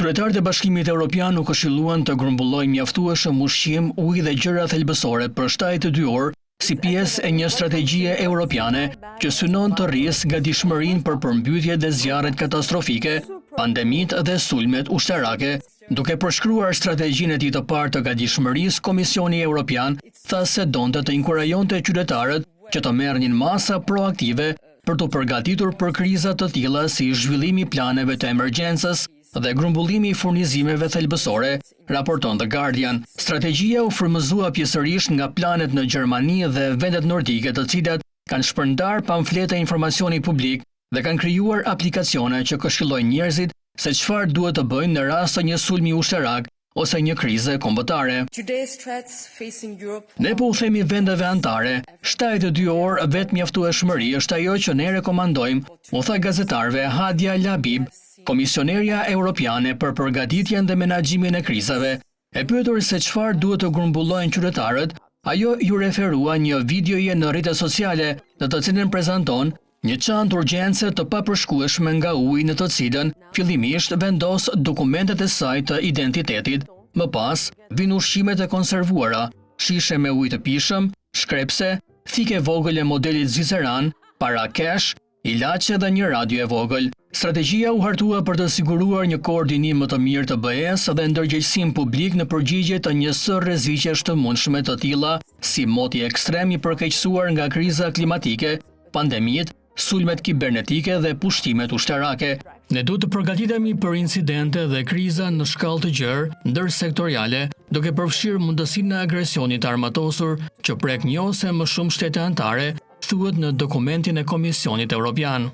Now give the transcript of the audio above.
Kryetarët e Bashkimit Evropian u këshilluan të grumbullojnë mjaftueshëm ushqim, ujë dhe gjëra thelbësore për 72 orë si pjesë e një strategjie europiane që synon të rrisë gatishmërinë për përmbytje dhe zjarret katastrofike, pandemitë dhe sulmet ushtarake. Duke përshkruar strategjinë e tij të parë të gatishmërisë, Komisioni Evropian tha se donte të inkurajonte qytetarët që të merrnin masa proaktive për të përgatitur për kriza të tilla si zhvillimi i planeve të emergjencës dhe grumbullimi i furnizimeve thelbësore, raporton The Guardian. Strategjia u frymëzua pjesërisht nga planet në Gjermani dhe vendet nordike, të cilat kanë shpërndar pamflete informacioni publik dhe kanë krijuar aplikacione që këshillojnë njerëzit se çfarë duhet të bëjnë në rast të një sulmi ushtarak ose një krize kombëtare. Ne po u themi vendeve anëtare, 72 orë vetë mjaftueshmëri është ajo që ne rekomandojmë, u tha gazetarëve Hadia Labib, Komisionerja Europiane për përgatitjen dhe menaxhimin e krizave. E pyetur se çfarë duhet të grumbullojnë qytetarët, ajo ju referua një videoje në rrjetet sociale, në të cilën prezanton një çantë urgjence të papërshkueshme nga uji në të cilën fillimisht vendos dokumentet e saj të identitetit. Më pas, vijnë ushqimet e konservuara, shishe me ujë të pishëm, shkrepse, thike vogël e modelit zviceran, para kesh, ilaçe dhe një radio e vogël. Strategjia u hartua për të siguruar një koordinim më të mirë të BE-s dhe ndërgjegjësim publik në përgjigje të një sër rreziqesh të mundshme të tilla si moti ekstrem i përkeqësuar nga kriza klimatike, pandemitë, sulmet kibernetike dhe pushtimet ushtarake. Ne duhet të përgatitemi për incidente dhe kriza në shkallë të gjerë, ndërsektoriale, duke përfshirë mundësinë e agresionit armatosur që prek një ose më shumë shtete anëtare, thuhet në dokumentin e Komisionit Evropian.